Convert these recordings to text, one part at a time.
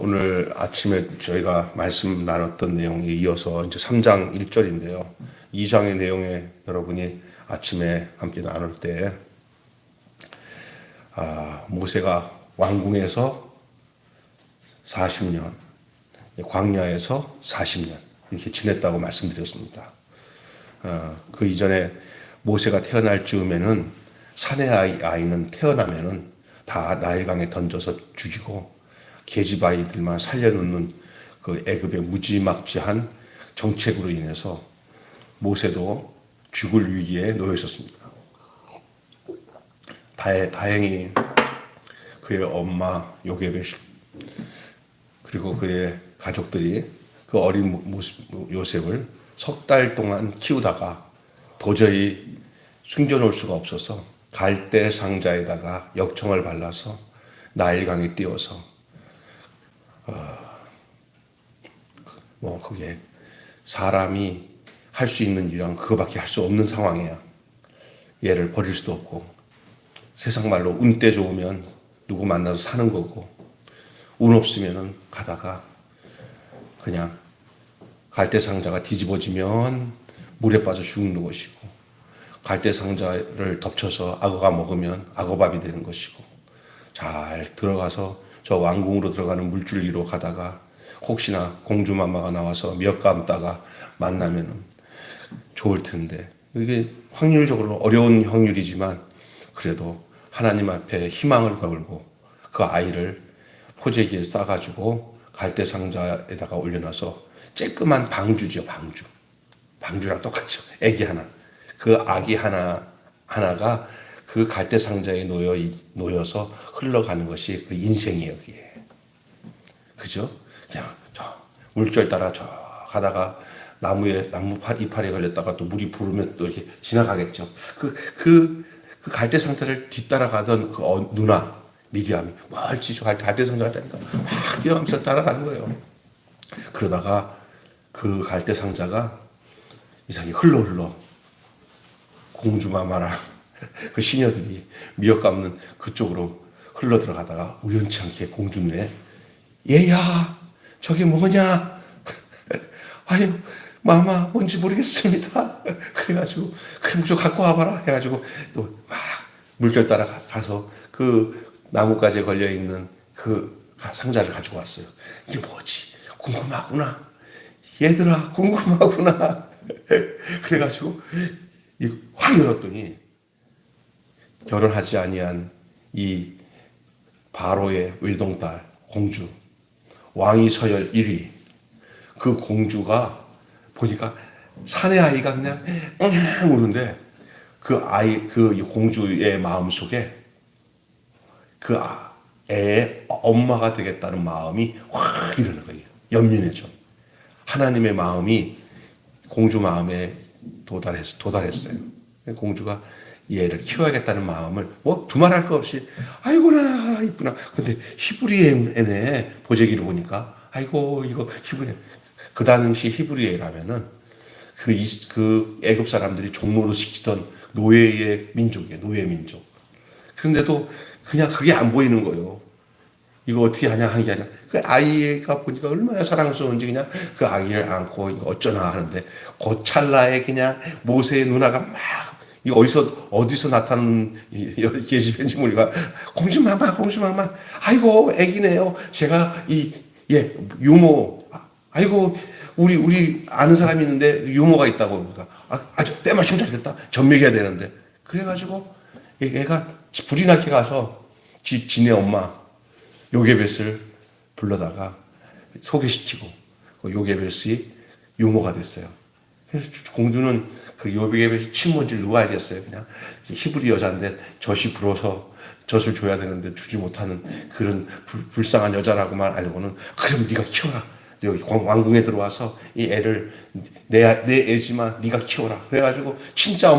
오늘 아침에 저희가 말씀 나눴던 내용에 이어서 이제 3장 1절인데요. 2장의 내용에 여러분이 아침에 함께 나눌 때, 모세가 왕궁에서 40년, 광야에서 40년 이렇게 지냈다고 말씀드렸습니다. 그 이전에 모세가 태어날 즈음에는 사내 아이는 태어나면은 다 나일강에 던져서 죽이고 계집아이들만 살려놓는 그 애굽의 무지막지한 정책으로 인해서 모세도 죽을 위기에 놓여 있었습니다. 다행히 그의 엄마 요게벳 그리고 그의 가족들이 그 어린 요셉을 석 달 동안 키우다가 도저히 숨겨놓을 수가 없어서 갈대 상자에다가 역청을 발라서 나일강에 띄워서 그게 사람이 할 수 있는 일이란 그거밖에 할 수 없는 상황이야. 얘를 버릴 수도 없고, 세상 말로 운 때 좋으면 누구 만나서 사는 거고, 운 없으면은 가다가 그냥 갈대 상자가 뒤집어지면 물에 빠져 죽는 것이고, 갈대 상자를 덮쳐서 악어가 먹으면 악어밥이 되는 것이고, 잘 들어가서 저 왕궁으로 들어가는 물줄 위로 가다가 혹시나 공주마마가 나와서 몇 감다가 만나면 좋을 텐데, 이게 확률적으로 어려운 확률이지만 그래도 하나님 앞에 희망을 걸고 그 아이를 포재기에 싸가지고 갈대 상자에다가 올려놔서 쬐끄만 방주죠. 방주랑 똑같죠. 애기 하나. 그 아기 하나가 그 갈대 상자에 놓여서 흘러가는 것이 그 인생이에요, 그게. 그죠? 그냥 저 물결 따라 저 가다가 나무 이파리에 걸렸다가 또 물이 부르면 또 이렇게 지나가겠죠. 그 갈대 상자를 뒤따라가던 그 누나 미리암이 멀지 저 갈대 상자가 되니까 막 뛰어가면서 따라가는 거예요. 그러다가 그 갈대 상자가 이상하게 흘러 공주마마랑 그 시녀들이 미역 감는 그쪽으로 흘러 들어가다가 우연치 않게 공주 눈에 얘야 저게 뭐냐 아유 마마 뭔지 모르겠습니다. 그래가지고 그럼 좀 갖고 와봐라 해가지고 또 막 물결 따라 가서 그 나뭇가지에 걸려있는 그 상자를 가지고 왔어요. 이게 뭐지 궁금하구나 얘들아 궁금하구나 그래가지고 확 열었더니 결혼하지 아니한 이 바로의 외동딸 공주 왕위 서열 1위 그 공주가 보니까 사내 아이가 그냥 우는데 그 공주의 마음 속에 그 애의 엄마가 되겠다는 마음이 확 일어나는 거예요. 연민해져. 하나님의 마음이 공주 마음에 도달했어요. 공주가 얘를 키워야겠다는 마음을 두말할 거 없이 아이고나 이쁘나. 근데 히브리애네 보재기를 보니까 아이고 이거 히브리. 그 당시 히브리애라면은 그 애굽 사람들이 종로로 시키던 노예 민족. 그런데도 그냥 그게 안 보이는 거예요. 이거 어떻게 하냐 하는 게 아니라 그 아이가 보니까 얼마나 사랑스러운지 그냥 그 아기를 안고 이거 어쩌나 하는데 그 찰나에 그냥 모세의 누나가 막 이거 어디서 나타나는 계집애인지 모르니까 공주마마 아이고 애기네요. 제가 유모 아이고 우리 아는 사람이 있는데 유모가 있다고 그러니까 때마침 잘 됐다 전맥해야 되는데 그래가지고 애가 불이 나게 가서 지네 엄마 요게벳을 불러다가 소개시키고 요게벳이 유모가 됐어요. 그래서 공주는 그 요게벳이 친모인지 누가 알겠어요. 그냥 히브리 여자인데 젖이 불어서 젖을 줘야 되는데 주지 못하는 그런 불쌍한 여자라고만 알고는 그럼 네가 키워라. 여기 왕궁에 들어와서 이 애를 내 애지만 네가 키워라. 그래가지고 진짜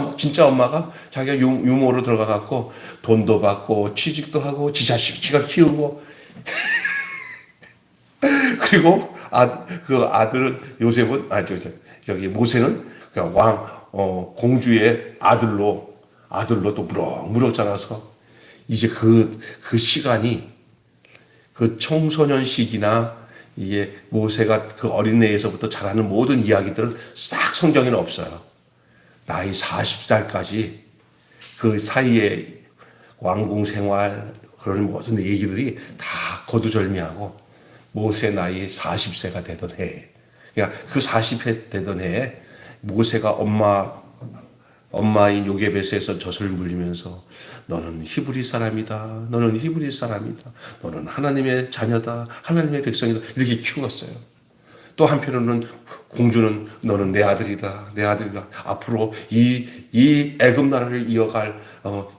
엄마가 자기가 유모로 들어가 갖고 돈도 받고 취직도 하고 지 자식 지가 키우고 그리고 그 아들은 요셉은 여기 모세는 공주의 아들로 또 무럭무럭 자라서 이제 그 시간이 그 청소년 시기나 이게 모세가 그 어린애에서부터 자라는 모든 이야기들은 싹 성경에는 없어요. 나이 40살까지 그 사이에 왕궁 생활 그런 모든 얘기들이 다 거두절미하고 모세 나이 40세가 되던 해에, 그러니까 그 40세 되던 해에 모세가 엄마인 요게벳에서 젖을 물리면서 너는 히브리 사람이다. 너는 히브리 사람이다. 너는 하나님의 자녀다. 하나님의 백성이다. 이렇게 키웠어요. 또 한편으로는 공주는 너는 내 아들이다. 내 아들이다. 앞으로 이 애굽 나라를 이어갈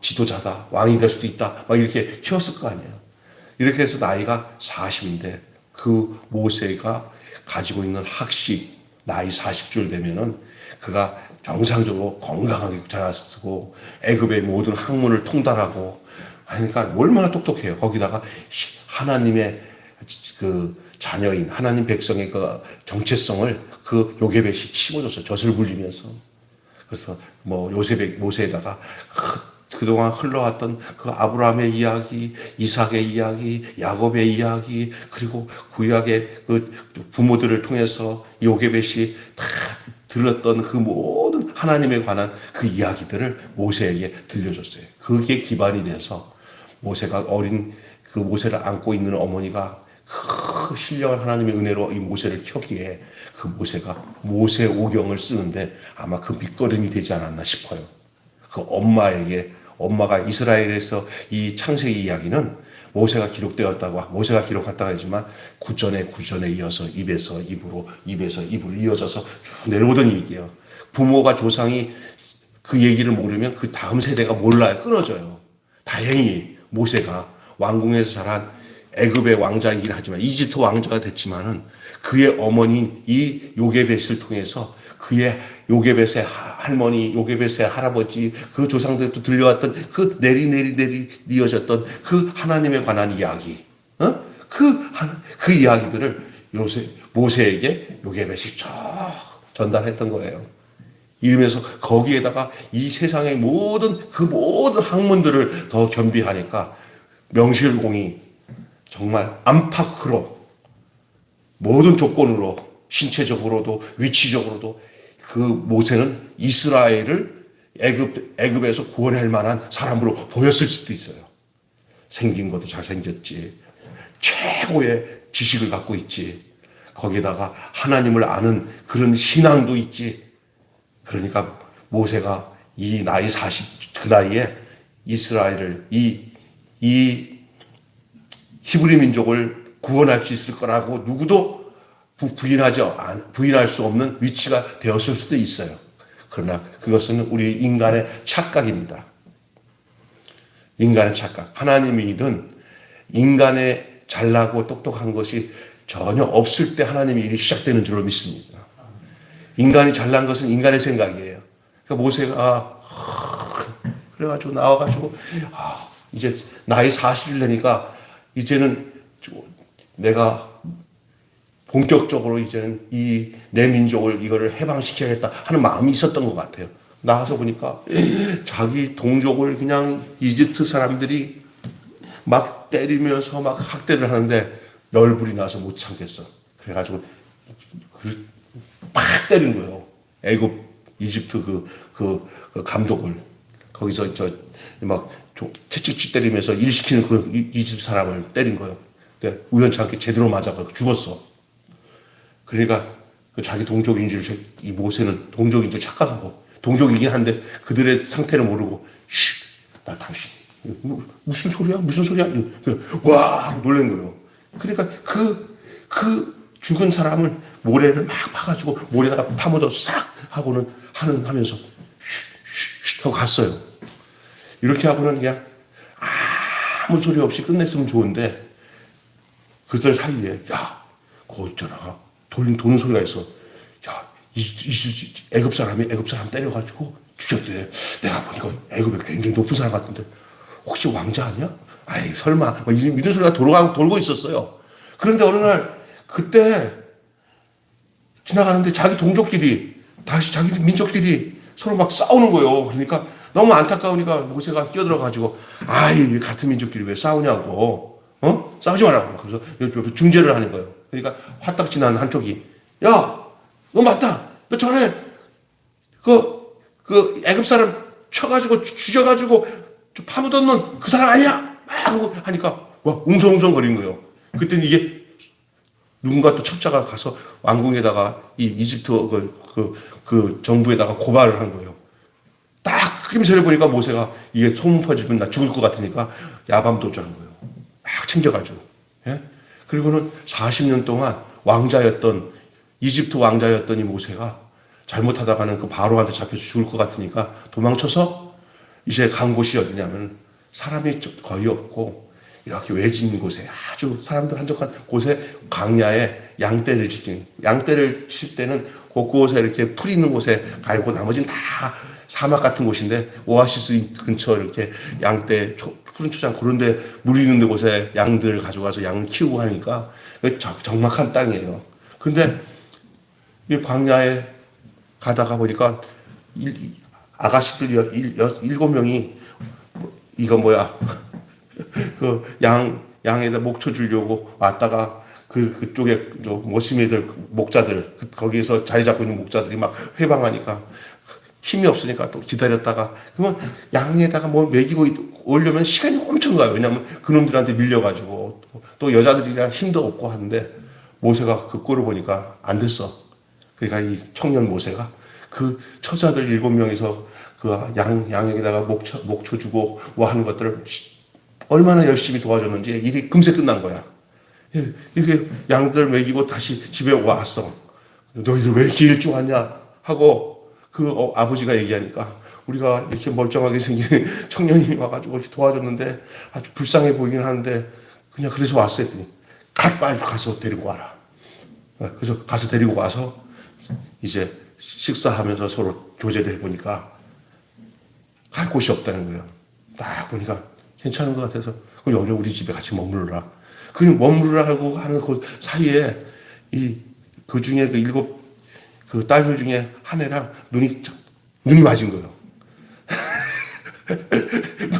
지도자다. 왕이 될 수도 있다. 막 이렇게 키웠을 거 아니에요. 이렇게 해서 나이가 40인데 그 모세가 가지고 있는 학식 나이 40줄 되면은 그가 정상적으로 건강하게 자랐고 애굽의 모든 학문을 통달하고 하니까 얼마나 똑똑해요. 거기다가 하나님의 그 자녀인 하나님 백성의 그 정체성을 그 요게벳이 심어줬어요. 젖을 물리면서. 그래서 뭐 모세에다가 그동안 흘러왔던 그 아브라함의 이야기, 이삭의 이야기, 야곱의 이야기, 그리고 구약의 그 부모들을 통해서 요게벳이 다 들었던 그 모든 하나님에 관한 그 이야기들을 모세에게 들려줬어요. 그게 기반이 돼서 모세가 어린 그 모세를 안고 있는 어머니가 그 신령한 하나님의 은혜로 이 모세를 켜기에 그 모세가 모세 오경을 쓰는데 아마 그 밑거름이 되지 않았나 싶어요. 그 엄마가 이스라엘에서 이 창세기 이야기는 모세가 기록했다고 하지만 구전에 이어서 입에서 입으로 이어져서 쭉 내려오던 얘기예요. 부모가 조상이 그 얘기를 모르면 그 다음 세대가 몰라요. 끊어져요. 다행히 모세가 왕궁에서 자란 애굽의 왕자이긴 하지만 이집트 왕자가 됐지만은 그의 어머니인 이 요게벳을 통해서 그의 요게벳의 할머니, 요게벳의 할아버지, 그 조상들부터 들려왔던 그 내리 이어졌던 그 하나님에 관한 이야기, 그 이야기들을 모세에게 요게벳이 쫙 전달했던 거예요. 이러면서 거기에다가 이 세상의 모든 학문들을 더 겸비하니까 명실공히 정말 안팎으로 모든 조건으로 신체적으로도 위치적으로도 그 모세는 이스라엘을 애굽에서 구원할 만한 사람으로 보였을 수도 있어요. 생긴 것도 잘생겼지. 최고의 지식을 갖고 있지. 거기다가 하나님을 아는 그런 신앙도 있지. 그러니까 모세가 이 나이 40, 그 나이에 이스라엘을 이 히브리 민족을 구원할 수 있을 거라고 누구도 부인할 수 없는 위치가 되었을 수도 있어요. 그러나 그것은 우리 인간의 착각입니다. 인간의 착각. 하나님이든 인간의 잘나고 똑똑한 것이 전혀 없을 때 하나님의 일이 시작되는 줄로 믿습니다. 인간이 잘난 것은 인간의 생각이에요. 그러니까 모세가 그래가지고 나와가지고 이제 나이 40일 되니까 이제는 내가 본격적으로 이제는 내 민족을 이거를 해방시켜야겠다 하는 마음이 있었던 것 같아요. 나와서 보니까 자기 동족을 그냥 이집트 사람들이 막 때리면서 막 학대를 하는데 열불이 나서 못 참겠어. 그래가지고 막 때린 거예요. 이집트 그 감독을 거기서 막 채찍질 때리면서 일시키는 그 이집트 사람을 때린 거예요. 우연찮게 제대로 맞아서 죽었어. 그러니까 자기 동족인 줄 이 모세는 동족인 줄 착각하고 동족이긴 한데 그들의 상태를 모르고 나 당신 무슨 소리야? 와 놀란 거예요. 그러니까 그 죽은 사람을 모래를 막 파가지고 모래다가 파묻어 싹 하고는 하면서 하고 갔어요. 이렇게 하고는 그냥 아무 소리 없이 끝냈으면 좋은데 그들 사이에 그거 있잖아. 도는 소리가 있어. 애굽 사람 때려가지고 죽였대. 내가 보니까 애굽에 굉장히 높은 사람 같은데 혹시 왕자 아니야? 아이 설마 이런 소리가 돌고 있었어요. 그런데 어느 날 그때 지나가는데 자기 동족끼리 다시 자기 민족끼리 서로 막 싸우는 거예요. 그러니까 너무 안타까우니까 모세가 끼어들어가지고 같은 민족끼리 왜 싸우냐고 싸우지 말라고. 그래서 옆에 중재를 하는 거예요. 그러니까 화딱 지나는 한쪽이, 야, 너 맞다. 너 전에 그 애굽 사람 쳐가지고 죽여가지고 파묻었는 그 사람 아니야? 막 하고 하니까 와 웅성웅성 거리는 거예요. 그때는 이게 누군가 또 첩자가 가서 왕궁에다가 이 이집트 그 정부에다가 고발을 한 거예요. 딱 낌새를 보니까 모세가 이게 소문 퍼지면 나 죽을 것 같으니까 야밤 도주한 거예요. 막 챙겨가지고. 예? 그리고는 40년 동안 왕자였던 이집트 왕자였던 이 모세가 잘못하다가는 그 바로한테 잡혀서 죽을 것 같으니까 도망쳐서 이제 간 곳이 어디냐면 사람이 거의 없고 이렇게 외진 곳에 아주 사람들 한적한 곳에 광야에 양떼를 칠 때는 곳곳에 이렇게 풀 있는 곳에 가 있고 나머지는 다 사막 같은 곳인데 오아시스 근처 이렇게 양떼 푸른 초장 그런 데 물 있는 곳에 양들을 가져가서 양을 키우고 하니까 적막한 땅이에요. 근데 이 광야에 가다가 보니까 아가씨들 7명이 이거 뭐야 그 양에다 목초 주려고 왔다가 그쪽에 머시매들 목자들 거기에서 자리 잡고 있는 목자들이 막 회방하니까 힘이 없으니까 또 기다렸다가 그러면 양에다가 뭐 먹이고 오려면 시간이 엄청 가요. 왜냐하면 그놈들한테 밀려가지고 또 여자들이랑 힘도 없고 하는데 모세가 그 꼴을 보니까 안 됐어. 그러니까 이 청년 모세가 그 처자들 7명이서 그 양에다가 목초 주고 뭐 하는 것들을 얼마나 열심히 도와줬는지 일이 금세 끝난 거야. 이렇게 양들 먹이고 다시 집에 왔어. 너희들 왜 이렇게 일찍 왔냐 하고 그 아버지가 얘기하니까 우리가 이렇게 멀쩡하게 생긴 청년이 와가지고 도와줬는데 아주 불쌍해 보이긴 하는데 그냥 그래서 왔어 했더니 빨리 가서 데리고 와라. 그래서 가서 데리고 와서 이제 식사하면서 서로 교제를 해보니까 갈 곳이 없다는 거예요. 딱 보니까 괜찮은 것 같아서 그럼 여기 우리 집에 같이 머무르라. 그냥 머무르라고 하는 그 사이에 그 중에 그 7 딸들 중에 한 애랑 눈이 맞은 거예요.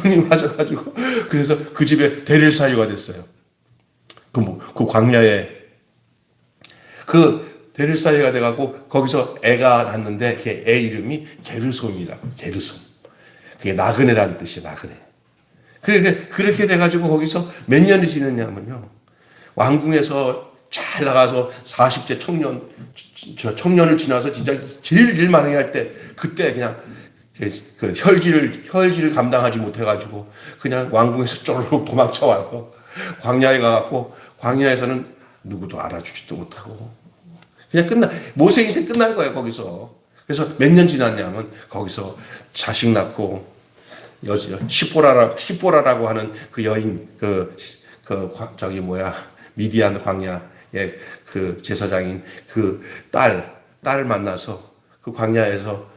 눈이 맞아가지고 그래서 그 집에 대릴 사유가 됐어요. 그 광야에 그 대릴 사유가 돼갖고 거기서 애가 났는데 그 애 이름이 게르솜이라고. 게르솜. 그게 나그네라는 뜻이에요. 나그네. 그렇게 돼가지고 거기서 몇 년이 지냈냐면요. 왕궁에서 잘 나가서 40대 청년을 지나서 진짜 제일 일 많이 할 때 그때 그냥 그 혈기를 감당하지 못해가지고 그냥 왕궁에서 쪼르륵 도망쳐와서 광야에 가갖고 광야에서는 누구도 알아주지도 못하고 그냥 모세 인생 끝난 거예요 거기서. 그래서 몇 년 지났냐면 거기서 자식 낳고 시보라라고 하는 그 여인 미디안 광야의 그 제사장인 그 딸을 만나서 그 광야에서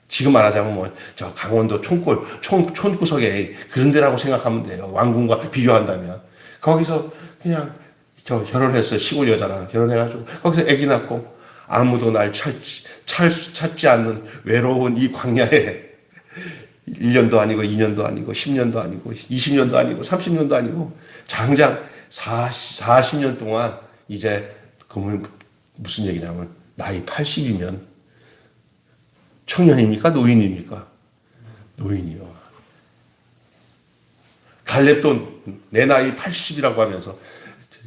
지금 말하자면 뭐 저 강원도 촌구석에 그런 데라고 생각하면 돼요. 왕궁과 비교한다면 거기서 그냥 결혼했어요. 시골 여자랑 결혼해가지고 거기서 아기 낳고 아무도 날 찾지 않는 외로운 이 광야에 1년도 아니고 2년도 아니고 10년도 아니고 20년도 아니고 30년도 아니고 장장 40년 동안 이제 그러면 무슨 얘기냐면 나이 80이면 청년입니까? 노인입니까? 노인이요. 갈렙도 내 나이 80이라고 하면서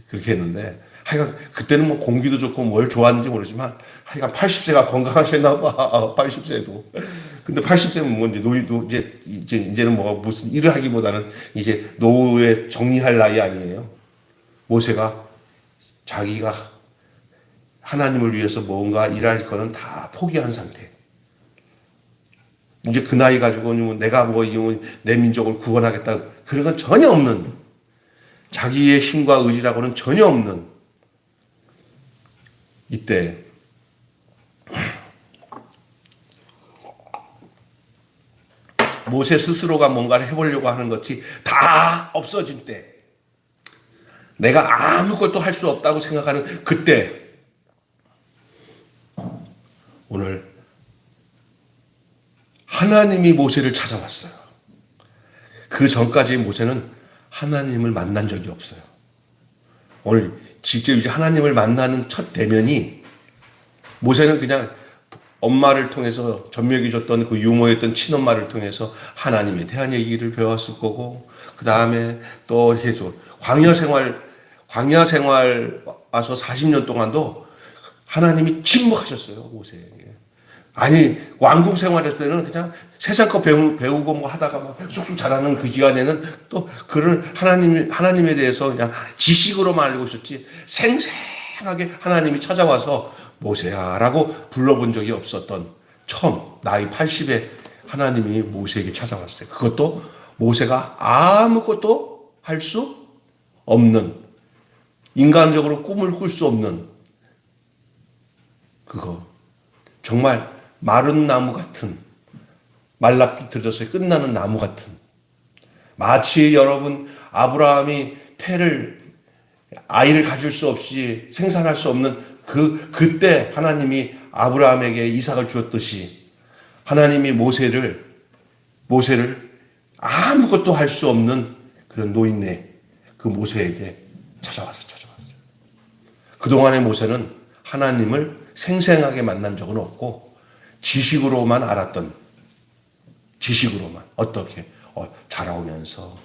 그렇게 했는데 하여간 그때는 뭐 공기도 좋고 뭘 좋아하는지 모르지만 하여간 80세가 건강하셨나 봐. 80세도. 근데 80세면 뭐 이제 노인도 이제는 뭐 무슨 일을 하기보다는 이제 노후에 정리할 나이 아니에요. 모세가 자기가 하나님을 위해서 뭔가 일할 거는 다 포기한 상태. 이제 그 나이 가지고는 내가 내 민족을 구원하겠다 그런 건 전혀 없는, 자기의 힘과 의지라고는 전혀 없는 이때 모세 스스로가 뭔가를 해보려고 하는 것이 다 없어진 때, 내가 아무것도 할 수 없다고 생각하는 그때, 오늘 하나님이 모세를 찾아왔어요. 그 전까지 모세는 하나님을 만난 적이 없어요. 오늘 직접 이제 하나님을 만나는 첫 대면이 모세는 그냥 엄마를 통해서 젖먹이 줬던 그 유모였던 친엄마를 통해서 하나님에 대한 얘기를 배웠을 거고, 그 다음에 또 계속 광야 생활 와서 40년 동안도 하나님이 침묵하셨어요, 모세에게. 아니, 왕궁 생활했을 때는 그냥 세상 거 배우고 뭐 하다가 막 쑥쑥 자라는 그 기간에는 또 그를 하나님에 대해서 그냥 지식으로만 알고 있었지, 생생하게 하나님이 찾아와서 모세야라고 불러본 적이 없었던, 처음 나이 80에 하나님이 모세에게 찾아왔어요. 그것도 모세가 아무것도 할 수 없는, 인간적으로 꿈을 꿀 수 없는, 그거 정말 마른 나무 같은, 말라 비틀어서 끝나는 나무 같은, 마치 여러분 아브라함이 아이를 가질 수 없이 생산할 수 없는 그때 하나님이 아브라함에게 이삭을 주었듯이, 하나님이 모세를 아무것도 할 수 없는 그런 노인네, 그 모세에게 찾아왔어요. 그동안의 모세는 하나님을 생생하게 만난 적은 없고, 지식으로만 알았던, 지식으로만 어떻게 자라오면서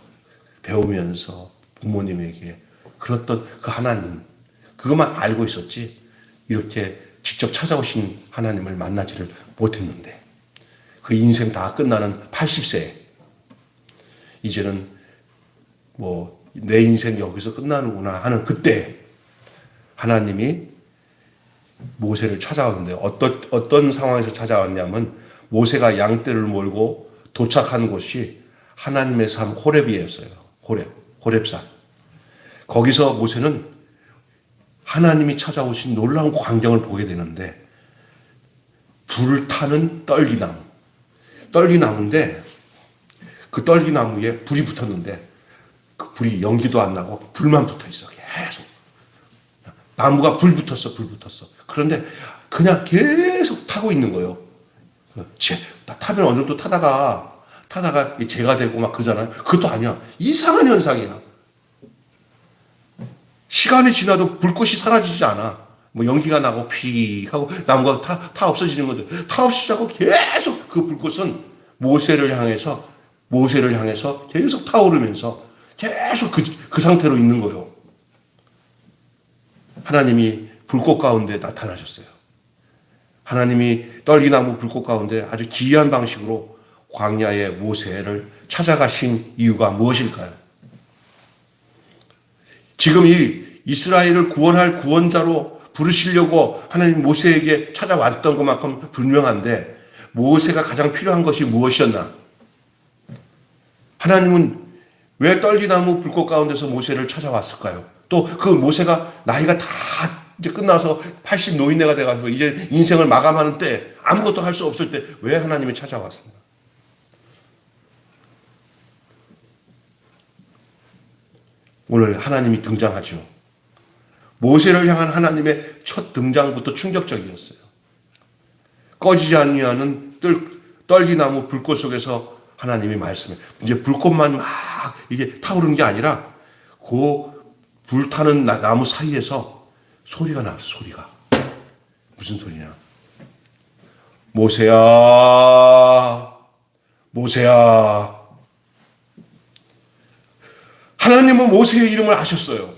배우면서 부모님에게 그랬던 그 하나님, 그것만 알고 있었지, 이렇게 직접 찾아오신 하나님을 만나지를 못했는데, 그 인생 다 끝나는 80세에 이제는 뭐 내 인생 여기서 끝나는구나 하는 그때 하나님이 모세를 찾아왔는데, 어떤 상황에서 찾아왔냐면, 모세가 양떼를 몰고 도착한 곳이 하나님의 삶 호렙이었어요. 호렙산. 거기서 모세는 하나님이 찾아오신 놀라운 광경을 보게 되는데, 불타는 떨기나무인데, 그 떨기나무에 불이 붙었는데, 그 불이 연기도 안 나고 불만 붙어 있어. 계속. 나무가 불 붙었어. 그런데 그냥 계속 타고 있는 거예요. 타면 어느 정도 타다가 재가 되고 막 그러잖아요. 그것도 아니야. 이상한 현상이야. 시간이 지나도 불꽃이 사라지지 않아. 뭐 연기가 나고 픽 하고 나무가 타 없어지는 것도 타 없어지지 않고 계속 그 불꽃은 모세를 향해서 계속 타오르면서 계속 그 상태로 있는 거예요. 하나님이 불꽃 가운데 나타나셨어요. 하나님이 떨기나무 불꽃 가운데 아주 기이한 방식으로 광야의 모세를 찾아가신 이유가 무엇일까요? 지금 이 이스라엘을 구원할 구원자로 부르시려고 하나님 모세에게 찾아왔던 것만큼 분명한데, 모세가 가장 필요한 것이 무엇이었나? 하나님은 왜 떨기나무 불꽃 가운데서 모세를 찾아왔을까요? 또 그 모세가 나이가 다 이제 끝나서 80 노인네가 돼가지고 이제 인생을 마감하는 때, 아무것도 할 수 없을 때 왜 하나님이 찾아왔습니까? 오늘 하나님이 등장하죠. 모세를 향한 하나님의 첫 등장부터 충격적이었어요. 꺼지지 않는 떨기나무 불꽃 속에서 하나님이 말씀해. 이제 불꽃만 막 이게 타오르는 게 아니라 그 불타는 나무 사이에서 소리가 나왔어. 소리가. 무슨 소리냐? 모세야, 모세야. 하나님은 모세의 이름을 아셨어요.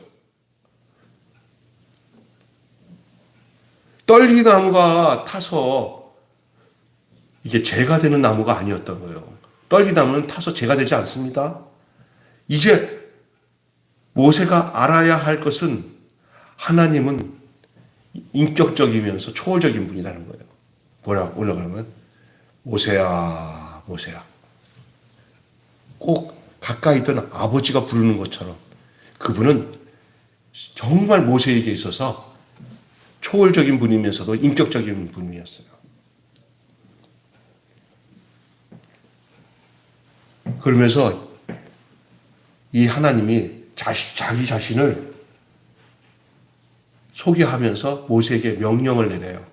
떨기나무가 타서 이게 재가 되는 나무가 아니었던 거예요. 떨기나무는 타서 재가 되지 않습니다. 이제 모세가 알아야 할 것은, 하나님은 인격적이면서 초월적인 분이라는 거예요. 뭐라고 그러면, 모세야, 모세야. 꼭 가까이 있던 아버지가 부르는 것처럼 그분은 정말 모세에게 있어서 초월적인 분이면서도 인격적인 분이었어요. 그러면서 이 하나님이 자기 자신을 소개하면서 모세에게 명령을 내려요.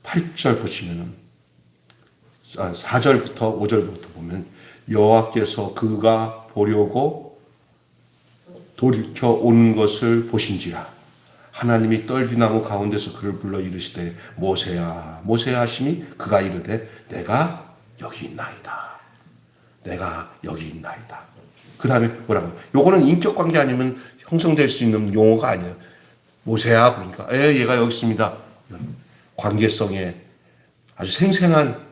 8절 보시면은, 4절부터 5절부터 보면, 여호와께서 그가 보려고 돌이켜 온 것을 보신지라. 하나님이 떨기나무 가운데서 그를 불러 이르시되 모세야 모세야 하시니 그가 이르되 내가 여기 있나이다. 내가 여기 있나이다. 그 다음에 뭐라고? 요거는 인격관계 아니면 형성될 수 있는 용어가 아니에요. 모세야 그러니까 얘가 여기 있습니다. 관계성에 아주 생생한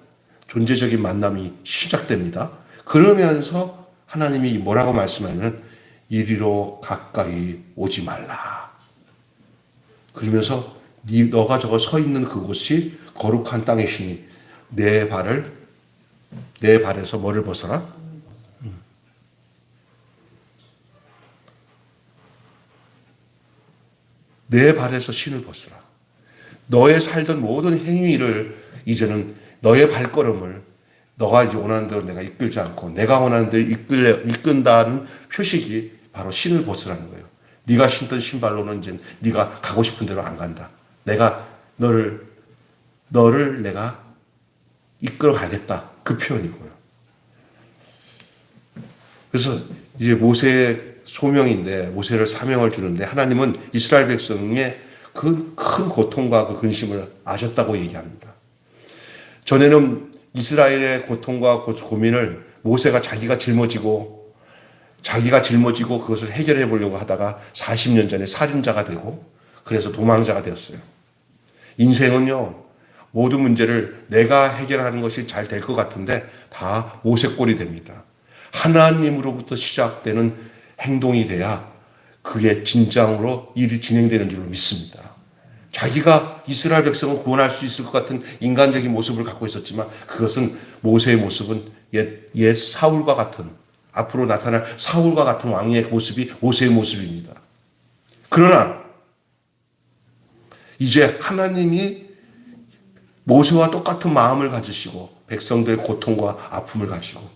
존재적인 만남이 시작됩니다. 그러면서 하나님이 뭐라고 말씀하냐면 이리로 가까이 오지 말라. 그러면서 너가 저거 서 있는 그곳이 거룩한 땅이시니 내 발에서 뭐를 벗어라? 내 발에서 신을 벗어라. 너의 살던 모든 행위를 이제는 너의 발걸음을 너가 이제 원하는 대로 내가 이끌지 않고 내가 원하는 대로 이끈다는 표식이 바로 신을 벗으라는 거예요. 네가 신던 신발로는 이제 네가 가고 싶은 대로 안 간다. 내가 너를 내가 이끌어 가겠다. 그 표현이고요. 그래서 이제 모세의 소명인데 모세를 사명을 주는데 하나님은 이스라엘 백성의 그 큰 고통과 그 근심을 아셨다고 얘기합니다. 전에는 이스라엘의 고통과 고민을 모세가 자기가 짊어지고 그것을 해결해 보려고 하다가 40년 전에 살인자가 되고 그래서 도망자가 되었어요. 인생은요, 모든 문제를 내가 해결하는 것이 잘 될 것 같은데 다 모세 꼴이 됩니다. 하나님으로부터 시작되는 행동이 돼야 그게 진정으로 일이 진행되는 줄로 믿습니다. 자기가 이스라엘 백성을 구원할 수 있을 것 같은 인간적인 모습을 갖고 있었지만 그것은 모세의 모습은 옛 사울과 같은 앞으로 나타날 사울과 같은 왕의 모습이 모세의 모습입니다. 그러나 이제 하나님이 모세와 똑같은 마음을 가지시고 백성들의 고통과 아픔을 가지고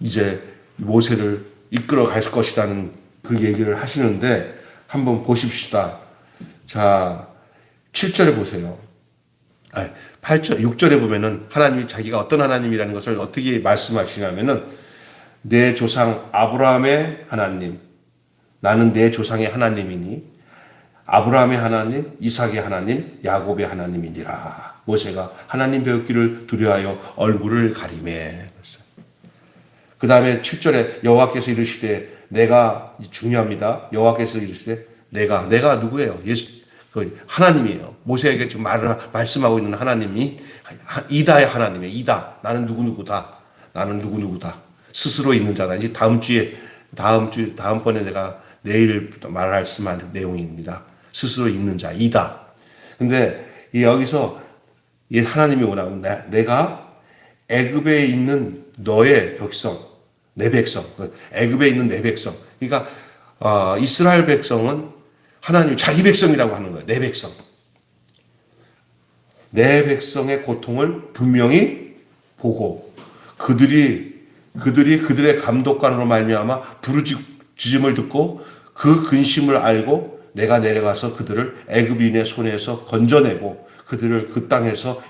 이제 모세를 이끌어 갈 것이라는 그 얘기를 하시는데 한번 보십시다. 자, 7절에 보세요. 8절, 6절에 보면은 하나님이 자기가 어떤 하나님이라는 것을 어떻게 말씀하시냐면은 내 조상 아브라함의 하나님, 나는 내 조상의 하나님이니 아브라함의 하나님, 이삭의 하나님, 야곱의 하나님이니라. 모세가 하나님 배우기를 두려워하여 얼굴을 가리매. 그 다음에 7절에 여호와께서 이르시되 내가 중요합니다. 여호와께서 이르시되 내가 누구예요? 예수 하나님이에요. 모세에게 지금 말씀하고 있는 하나님이 이다의 하나님이에요. 이다. 나는 누구누구다. 나는 누구누구다. 스스로 있는 자다. 이제 다음번에 내가 내일 말씀할 내용입니다. 스스로 있는 자, 이다. 근데 여기서 이 하나님이 뭐라고 내가 애굽에 있는 너의 백성, 내 백성, 애굽에 있는 내 백성. 그러니까 이스라엘 백성은 하나님 자기 백성이라고 하는 거예요. 내 백성. 내 백성의 고통을 분명히 보고 그들의 감독관으로 말미암아 부르짖음을 듣고 그 근심을 알고 내가 내려가서 그들을 애굽인의 손에서 건져내고 그들을 그 땅에서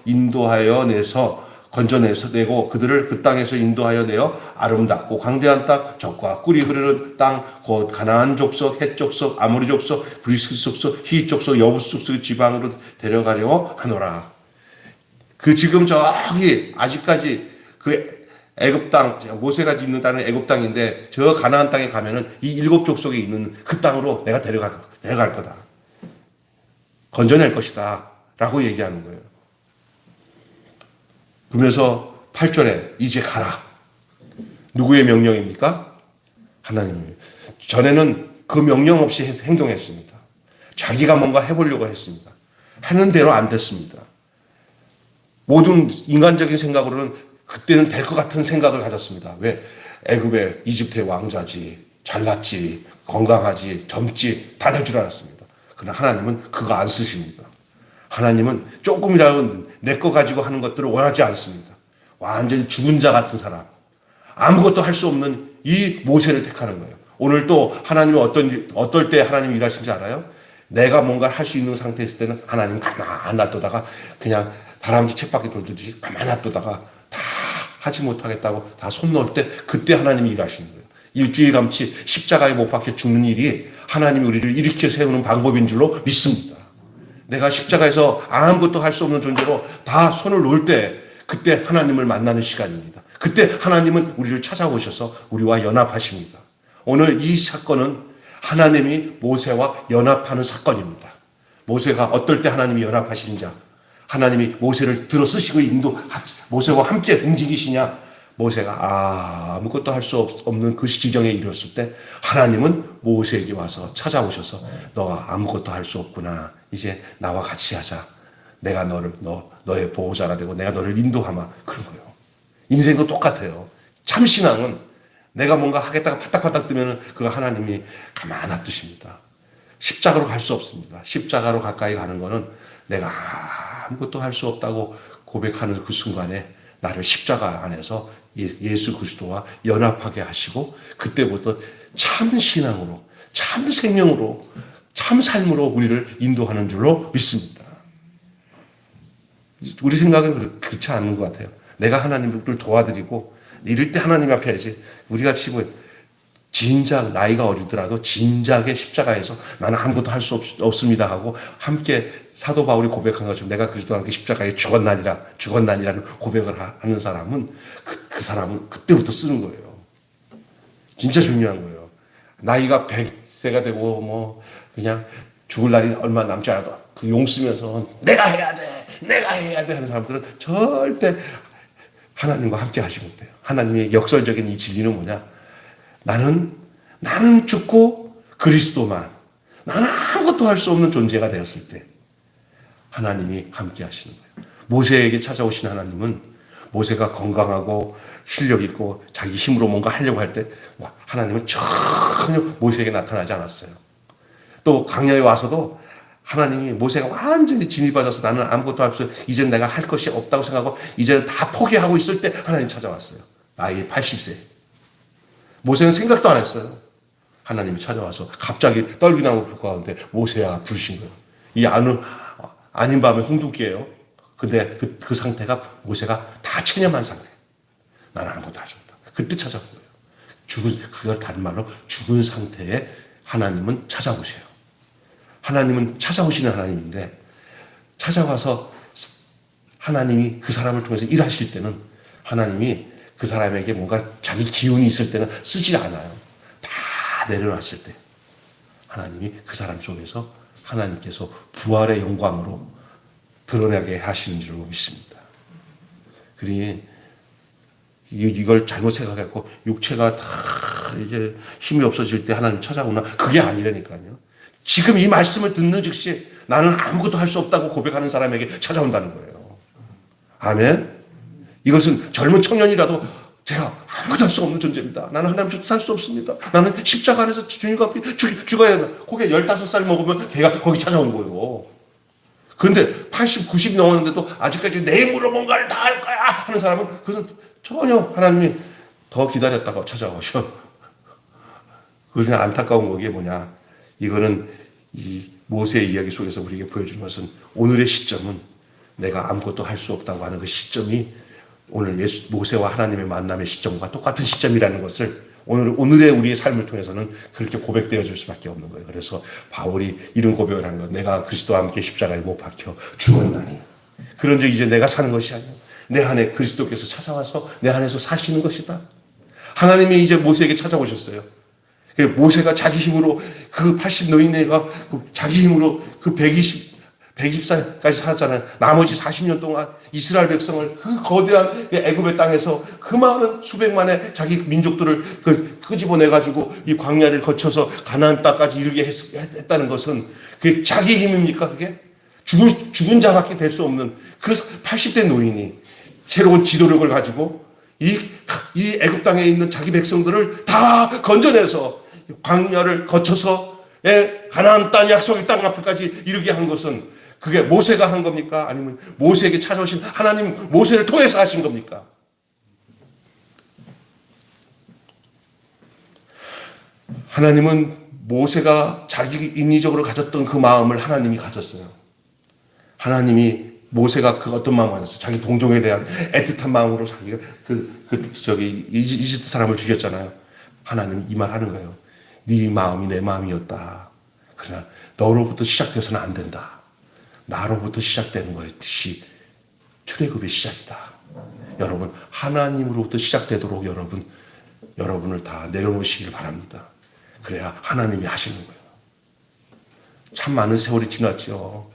건져내고 그들을 그 땅에서 인도하여 내어 아름답고 광대한 땅, 젖과 꿀이 흐르는 땅, 곧 가나안 족속, 헷 족속, 아모리 족속, 브리스 족속, 히 족속, 여부스 족속의 지방으로 데려가려 하노라. 지금 저기 아직까지 그 애굽 땅, 모세가 있는 땅은 애굽 땅인데 저 가나안 땅에 가면은 이 7족속에 있는 그 땅으로 내가 데려갈 거다. 건져낼 것이다. 라고 얘기하는 거예요. 그러면서 8절에 이제 가라. 누구의 명령입니까? 하나님입니다. 전에는 그 명령 없이 행동했습니다. 자기가 뭔가 해보려고 했습니다. 하는 대로 안 됐습니다. 모든 인간적인 생각으로는 그때는 될 것 같은 생각을 가졌습니다. 왜? 애굽의 이집트의 왕자지, 잘났지, 건강하지, 젊지 다 될 줄 알았습니다. 그러나 하나님은 그거 안 쓰십니다. 하나님은 조금이라도 내 거 가지고 하는 것들을 원하지 않습니다. 완전히 죽은 자 같은 사람, 아무것도 할 수 없는 이 모세를 택하는 거예요. 오늘 또 하나님이 어떨 때 하나님이 일하신지 알아요? 내가 뭔가를 할 수 있는 상태에 있을 때는 하나님 가만 놔두다가 그냥 다람쥐 쳇바퀴 돌듯이 가만 놔두다가 다 하지 못하겠다고 다 손 놓을 때 그때 하나님이 일하시는 거예요. 일주일감치 십자가에 못 박혀 죽는 일이 하나님이 우리를 일으켜 세우는 방법인 줄로 믿습니다. 내가 십자가에서 아무것도 할 수 없는 존재로 다 손을 놓을 때 그때 하나님을 만나는 시간입니다. 그때 하나님은 우리를 찾아오셔서 우리와 연합하십니다. 오늘 이 사건은 하나님이 모세와 연합하는 사건입니다. 모세가 어떨 때 하나님이 연합하시는지, 하나님이 모세를 들어 쓰시고 모세와 함께 움직이시냐, 모세가 아무것도 할 수 없는 그 지경에 이르렀을 때 하나님은 모세에게 와서 찾아오셔서 너가 아무것도 할 수 없구나. 이제 나와 같이 하자. 내가 너의 보호자가 되고 내가 너를 인도하마. 그런 거예요. 인생도 똑같아요. 참 신앙은 내가 뭔가 하겠다가 파닥파닥 뜨면 그거 하나님이 가만 안 두십니다. 십자가로 갈 수 없습니다. 십자가로 가까이 가는 거는 내가 아무것도 할 수 없다고 고백하는 그 순간에 나를 십자가 안에서 예수 그리스도와 연합하게 하시고 그때부터 참 신앙으로, 참 생명으로, 참 삶으로 우리를 인도하는 줄로 믿습니다. 우리 생각은 그렇지 않은 것 같아요. 내가 하나님을 도와드리고 이럴 때 하나님 앞에 해야지. 우리가 지금 진작 나이가 어리더라도 진작에 십자가에서 나는 아무것도 할 수 없습니다 하고 함께 사도 바울이 고백한 것처럼 내가 그리스도와 함께 십자가에 죽었나니라는 고백을 하는 사람은 그 사람은 그때부터 쓰는 거예요. 진짜 중요한 거예요. 나이가 100세가 되고 그냥 죽을 날이 얼마 남지 않아도 그 용 쓰면서 내가 해야 돼 하는 사람들은 절대 하나님과 함께 하지 못해요. 하나님의 역설적인 이 진리는 뭐냐? 나는 죽고 그리스도만, 나는 아무것도 할 수 없는 존재가 되었을 때 하나님이 함께 하시는 거예요. 모세에게 찾아오신 하나님은 모세가 건강하고 실력 있고 자기 힘으로 뭔가 하려고 할 때 하나님은 전혀 모세에게 나타나지 않았어요. 또 광야에 와서도 하나님이 모세가 완전히 진이 빠져서 나는 아무것도 할 수 없어, 이제 내가 할 것이 없다고 생각하고 이제 다 포기하고 있을 때 하나님 찾아왔어요. 나이 80세. 모세는 생각도 안 했어요. 하나님이 찾아와서 갑자기 떨기나무 불 가운데 모세야 부르신 거예요. 이 아닌 밤에 홍두깨예요. 근데 그 상태가 모세가 다 체념한 상태. 나는 아무것도 할 수 없다. 그때 찾아온 거예요. 그걸 다른 말로 죽은 상태에 하나님은 찾아오세요. 하나님은 찾아오시는 하나님인데 찾아와서 하나님이 그 사람을 통해서 일하실 때는 하나님이 그 사람에게 뭔가 자기 기운이 있을 때는 쓰지 않아요. 다 내려놨을 때 하나님이 그 사람 속에서 하나님께서 부활의 영광으로 드러나게 하시는 줄로 믿습니다. 그러니 이걸 잘못 생각했고 육체가 다 이제 힘이 없어질 때 하나님 찾아오나 그게 아니라니까요. 지금 이 말씀을 듣는 즉시 나는 아무것도 할 수 없다고 고백하는 사람에게 찾아온다는 거예요. 아멘. 이것은 젊은 청년이라도 제가 아무것도 할 수 없는 존재입니다. 나는 하나님 살 수 없습니다. 나는 십자가 안에서 주님과 앞에 죽어야 된다. 그게 15살 먹으면 걔가 거기 찾아온 거예요. 그런데 80, 90 넘었는데도 아직까지 내 힘으로 뭔가를 다 할 거야 하는 사람은 그것은 전혀 하나님이 더 기다렸다가 찾아오셔. 그냥 안타까운 거기에 뭐냐. 이거는 이 모세의 이야기 속에서 우리에게 보여주는 것은 오늘의 시점은 내가 아무것도 할 수 없다고 하는 그 시점이 오늘 모세와 하나님의 만남의 시점과 똑같은 시점이라는 것을 오늘의 우리의 삶을 통해서는 그렇게 고백되어 줄 수밖에 없는 거예요. 그래서 바울이 이런 고백을 한 거예요. 내가 그리스도와 함께 십자가에 못 박혀 죽었나니 그런즉 이제 내가 사는 것이 아니라 내 안에 그리스도께서 찾아와서 내 안에서 사시는 것이다. 하나님이 이제 모세에게 찾아오셨어요. 모세가 자기 힘으로 그 80 노인네가 자기 힘으로 그 120살까지 살았잖아요. 나머지 40년 동안 이스라엘 백성을 그 거대한 애굽의 땅에서 그 많은 수백만의 자기 민족들을 끄집어내가지고 이 광야를 거쳐서 가나안 땅까지 이르게 했다는 것은 그게 자기 힘입니까? 그게? 죽은 자밖에 될 수 없는 그 80대 노인이 새로운 지도력을 가지고 이 애굽 땅에 있는 자기 백성들을 다 건져내서 광야를 거쳐서 가나안 땅 약속의 땅 앞에까지 이르게 한 것은 그게 모세가 한 겁니까? 아니면 모세에게 찾아오신 하나님 모세를 통해서 하신 겁니까? 하나님은 모세가 자기 인위적으로 가졌던 그 마음을 하나님이 가졌어요. 하나님이 모세가 그 어떤 마음 안에서 자기 동족에 대한 애틋한 마음으로 자기가 이집트 사람을 죽였잖아요. 하나님 이 말 하는 거예요. 네 마음이 내 마음이었다. 그러나 너로부터 시작되어서는 안 된다. 나로부터 시작되는 것이 출애굽의 시작이다. 여러분 하나님으로부터 시작되도록 여러분을 다 내려놓으시길 바랍니다. 그래야 하나님이 하시는 거예요. 참 많은 세월이 지났죠.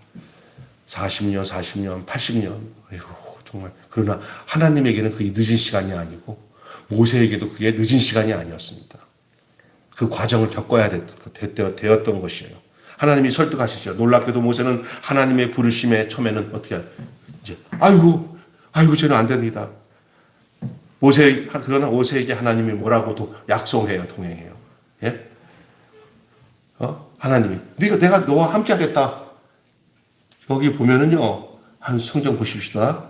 40년, 80년. 아이고, 정말. 그러나 하나님에게는 그게 늦은 시간이 아니고 모세에게도 그게 늦은 시간이 아니었습니다. 그 과정을 겪어야 되었던 것이에요. 하나님이 설득하시죠. 놀랍게도 모세는 하나님의 부르심에 처음에는 어떻게 이제 아이고 쟤는 안 됩니다. 그러나 모세에게 하나님이 뭐라고 약속해요, 동행해요. 예? 하나님이 내가 너와 함께 하겠다. 여기 보면은요, 한 성경 보십시다.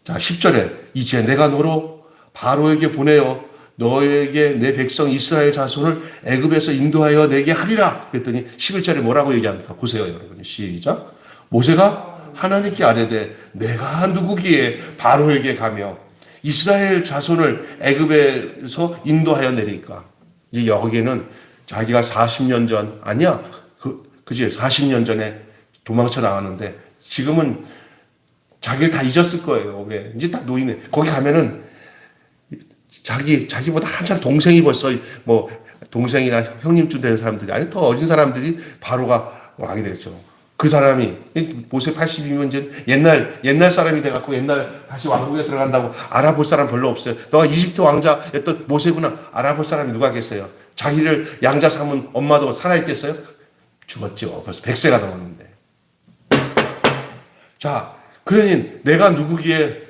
자, 10절에 이제 내가 너로 바로에게 보내어 너에게 내 백성 이스라엘 자손을 애굽에서 인도하여 내게 하리라. 그랬더니 11절에 뭐라고 얘기합니까? 보세요, 여러분. 시작. 모세가 하나님께 아뢰되 내가 누구기에 바로에게 가며 이스라엘 자손을 애굽에서 인도하여 내리까. 이제 여기에는 자기가 40년 전 아니야. 그지 40년 전에 도망쳐 나왔는데 지금은 자기를 다 잊었을 거예요. 왜? 이제 다 노인네. 거기 가면은 자기보다 한참 동생이 벌써 뭐 동생이나 형님쯤 되는 사람들이 아니 더 어린 사람들이 바로가 왕이 되겠죠. 그 사람이 모세 80이면 이제 옛날 사람이 돼갖고 옛날 다시 왕국에 들어간다고 알아볼 사람 별로 없어요. 너가 이집트 왕자였던 모세구나 알아볼 사람이 누가 계세요? 자기를 양자 삼은 엄마도 살아있겠어요? 죽었죠. 벌써 100세가 넘었는데. 자, 그러니 내가 누구기에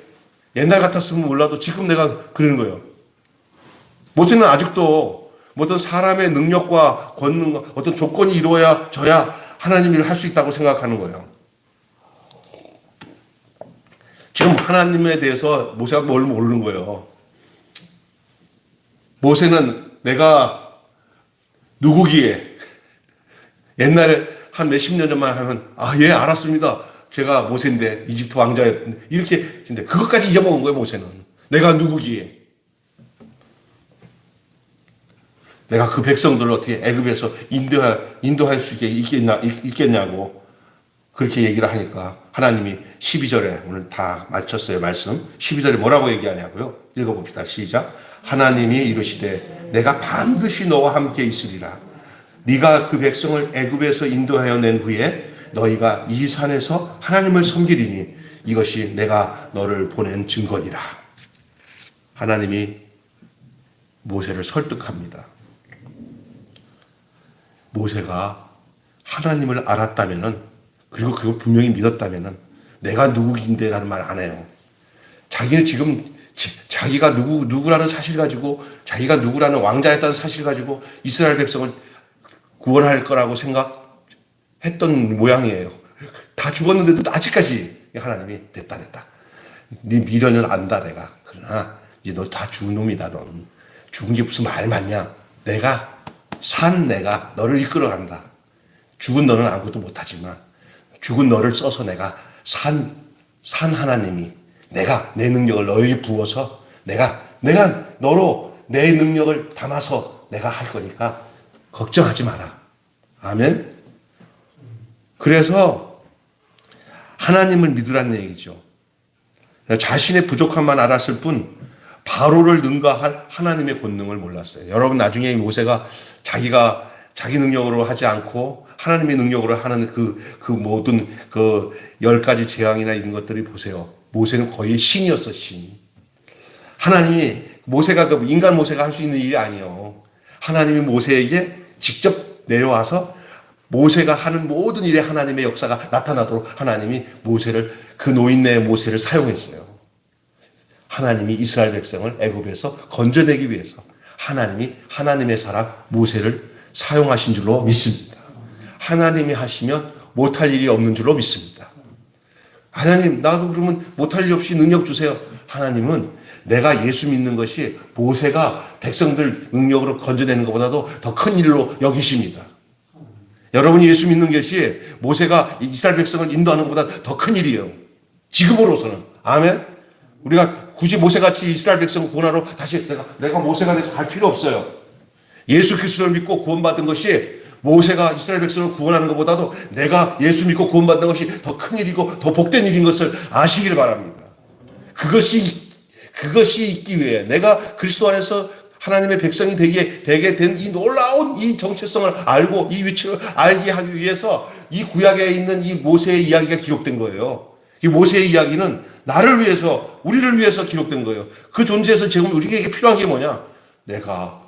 옛날 같았으면 몰라도 지금 내가 그러는 거예요. 모세는 아직도 어떤 사람의 능력과 권능과 어떤 조건이 이루어져야 하나님 일을 할 수 있다고 생각하는 거예요. 지금 하나님에 대해서 모세가 뭘 모르는 거예요. 모세는 내가 누구기에 옛날에 한 몇십 년 전만 하면 예 알았습니다. 제가 모세인데 이집트 왕자였는데 이렇게 근데 그것까지 잊어먹은 거예요. 모세는 내가 누구기에 내가 그 백성들을 어떻게 애굽에서 인도할 수 있겠냐고 그렇게 얘기를 하니까 하나님이 12절에 오늘 다 마쳤어요. 말씀 12절에 뭐라고 얘기하냐고요. 읽어봅시다. 시작. 하나님이 이르시되 내가 반드시 너와 함께 있으리라. 네가 그 백성을 애굽에서 인도하여 낸 후에 너희가 이 산에서 하나님을 섬기리니 이것이 내가 너를 보낸 증거니라. 하나님이 모세를 설득합니다. 모세가 하나님을 알았다면은 그리고 그걸 분명히 믿었다면은 내가 누구인데라는 말 안 해요. 자기는 지금 자기가 누구라는 사실 가지고 자기가 누구라는 왕자였다는 사실 가지고 이스라엘 백성을 구원할 거라고 생각했던 모양이에요. 다 죽었는데도 아직까지 하나님이 됐다. 네 미련을 안다 내가. 그러나 이제 너 다 죽은 놈이다. 넌 죽은 게 무슨 말 맞냐. 내가 너를 이끌어 간다. 죽은 너는 아무것도 못하지만 죽은 너를 써서 내가 산 하나님이 내가 내 능력을 너에게 부어서 내가 너로 내 능력을 담아서 내가 할 거니까 걱정하지 마라. 아멘. 그래서 하나님을 믿으라는 얘기죠. 자신의 부족함만 알았을 뿐 바로를 능가할 하나님의 권능을 몰랐어요. 여러분 나중에 모세가 자기가 자기 능력으로 하지 않고 하나님의 능력으로 하는 그 모든 그 10가지 재앙이나 이런 것들이 보세요. 모세는 거의 신이었어, 신. 하나님이 모세가 그 인간 모세가 할 수 있는 일이 아니에요. 하나님이 모세에게 직접 내려와서 모세가 하는 모든 일에 하나님의 역사가 나타나도록 하나님이 그 노인네의 모세를 사용했어요. 하나님이 이스라엘 백성을 애굽에서 건져내기 위해서 하나님이 하나님의 사람 모세를 사용하신 줄로 믿습니다. 하나님이 하시면 못할 일이 없는 줄로 믿습니다. 하나님 나도 그러면 못할 일 없이 능력 주세요. 하나님은 내가 예수 믿는 것이 모세가 백성들 능력으로 건져내는 것보다도 더 큰 일로 여기십니다. 여러분이 예수 믿는 것이 모세가 이스라엘 백성을 인도하는 것보다 더 큰 일이에요. 지금으로서는. 아멘. 우리가 굳이 모세같이 이스라엘 백성을 구원하러 다시 내가 모세가 돼서 갈 필요 없어요. 예수 그리스도를 믿고 구원받은 것이 모세가 이스라엘 백성을 구원하는 것보다도 내가 예수 믿고 구원받는 것이 더 큰 일이고 더 복된 일인 것을 아시길 바랍니다. 그것이 있기 위해 내가 그리스도 안에서 하나님의 백성이 되게 된 이 놀라운 이 정체성을 알고 이 위치를 알게 하기 위해서 이 구약에 있는 이 모세의 이야기가 기록된 거예요. 이 모세의 이야기는 나를 위해서, 우리를 위해서 기록된 거예요. 그 존재에서 지금 우리에게 필요한 게 뭐냐? 내가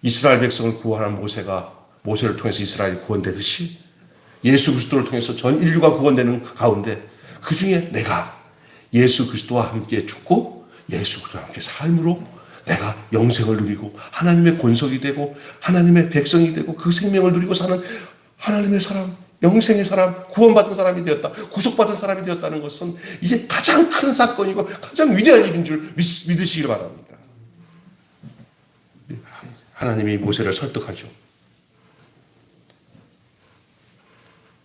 이스라엘 백성을 구원한 모세가 모세를 통해서 이스라엘이 구원되듯이 예수 그리스도를 통해서 전 인류가 구원되는 가운데 그 중에 내가 예수 그리스도와 함께 죽고 예수 그리스도와 함께 삶으로 내가 영생을 누리고 하나님의 권속이 되고 하나님의 백성이 되고 그 생명을 누리고 사는 하나님의 사람, 영생의 사람, 구원받은 사람이 되었다, 구속받은 사람이 되었다는 것은 이게 가장 큰 사건이고 가장 위대한 일인 줄 믿으시길 바랍니다. 하나님이 모세를 설득하죠.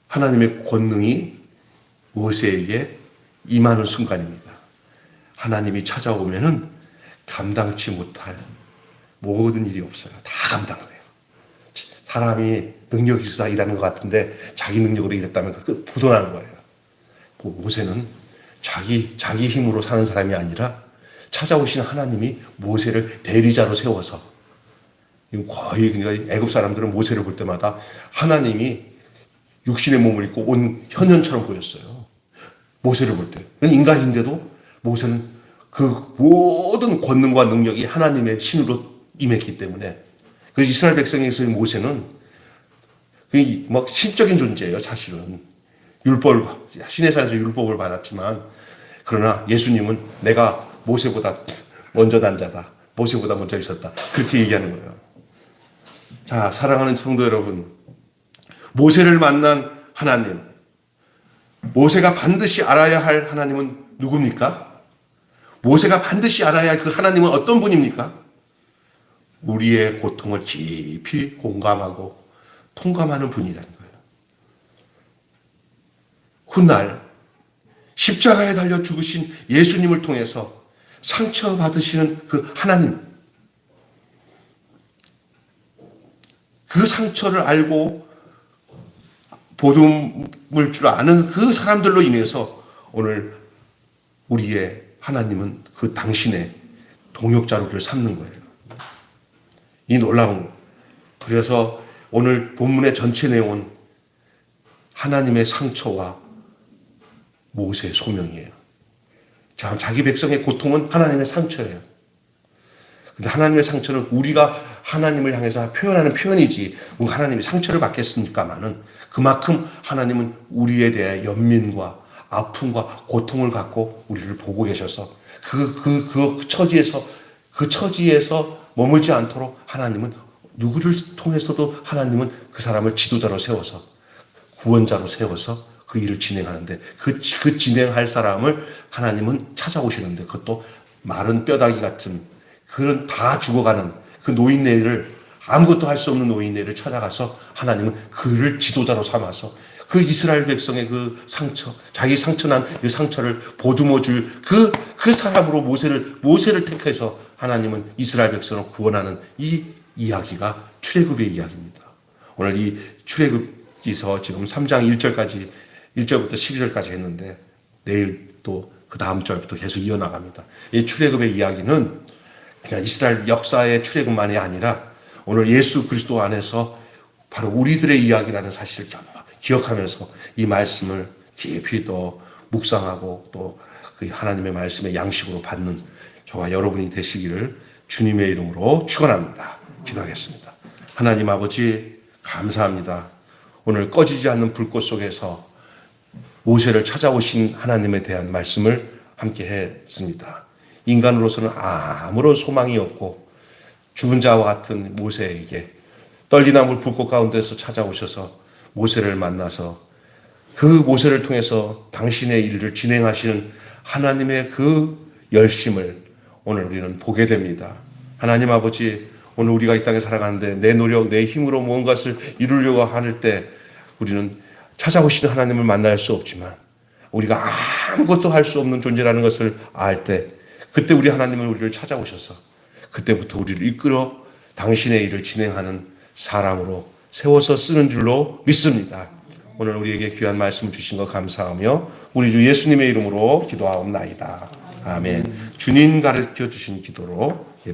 하나님의 권능이 모세에게 임하는 순간입니다. 하나님이 찾아오면은 감당치 못할 모든 일이 없어요. 다 감당을 해요. 사람이 능력이 있어서 일하는 것 같은데 자기 능력으로 일했다면 그 부도나는 거예요. 모세는 자기 힘으로 사는 사람이 아니라 찾아오신 하나님이 모세를 대리자로 세워서 거의 그러니까 애굽 사람들은 모세를 볼 때마다 하나님이 육신의 몸을 입고 온 현현처럼 보였어요. 모세를 볼 때. 인간인데도 모세는 그 모든 권능과 능력이 하나님의 신으로 임했기 때문에 그래서 이스라엘 백성에서의 모세는 막 신적인 존재예요. 사실은 시내산에서 율법을 받았지만 그러나 예수님은 내가 모세보다 먼저 난 자다. 모세보다 먼저 있었다. 그렇게 얘기하는 거예요. 자, 사랑하는 성도 여러분, 모세를 만난 하나님, 모세가 반드시 알아야 할 하나님은 누굽니까? 모세가 반드시 알아야 할 그 하나님은 어떤 분입니까? 우리의 고통을 깊이 공감하고 통감하는 분이라는 거예요. 훗날 십자가에 달려 죽으신 예수님을 통해서 상처받으시는 그 하나님, 그 상처를 알고 보듬을 줄 아는 그 사람들로 인해서 오늘 우리의 하나님은 그 당신의 동역자로 그를 삼는 거예요. 이 놀라운, 그래서 오늘 본문의 전체 내용은 하나님의 상처와 모세의 소명이에요. 자기 백성의 고통은 하나님의 상처예요. 근데 하나님의 상처는 우리가 하나님을 향해서 표현하는 표현이지 하나님이 상처를 받겠습니까마는 그만큼 하나님은 우리에 대해 연민과 아픔과 고통을 갖고 우리를 보고 계셔서 그 처지에서 머물지 않도록 하나님은 누구를 통해서도 하나님은 그 사람을 지도자로 세워서 구원자로 세워서 그 일을 진행하는데 그 진행할 사람을 하나님은 찾아오시는데 그것도 마른 뼈다귀 같은 그런 다 죽어가는 그 노인네를 아무것도 할 수 없는 노인네를 찾아가서 하나님은 그를 지도자로 삼아서 그 이스라엘 백성의 그 상처, 자기 상처난 그 상처를 보듬어 줄 그 사람으로 모세를 택해서 하나님은 이스라엘 백성을 구원하는 이 이야기가 출애굽의 이야기입니다. 오늘 이 출애굽기서 지금 3장 1절부터 12절까지 했는데 내일 또 그 다음 절부터 계속 이어나갑니다. 이 출애굽의 이야기는 그냥 이스라엘 역사의 출애굽만이 아니라 오늘 예수 그리스도 안에서 바로 우리들의 이야기라는 사실을 기억하면서 이 말씀을 깊이 또 묵상하고 또 그 하나님의 말씀의 양식으로 받는 저와 여러분이 되시기를 주님의 이름으로 축원합니다. 기도하겠습니다. 하나님 아버지 감사합니다. 오늘 꺼지지 않는 불꽃 속에서 모세를 찾아오신 하나님에 대한 말씀을 함께 했습니다. 인간으로서는 아무런 소망이 없고 죽은 자와 같은 모세에게 떨리나물 불꽃 가운데서 찾아오셔서 모세를 만나서 그 모세를 통해서 당신의 일을 진행하시는 하나님의 그 열심을 오늘 우리는 보게 됩니다. 하나님 아버지, 오늘 우리가 이 땅에 살아가는데 내 노력, 내 힘으로 무언가를 이루려고 할 때 우리는 찾아오시는 하나님을 만날 수 없지만 우리가 아무것도 할 수 없는 존재라는 것을 알 때, 그때 우리 하나님은 우리를 찾아오셔서 그때부터 우리를 이끌어 당신의 일을 진행하는 사람으로 세워서 쓰는 줄로 믿습니다. 오늘 우리에게 귀한 말씀을 주신 것 감사하며 우리 주 예수님의 이름으로 기도하옵나이다. 아멘. 주님 가르쳐 주신 기도로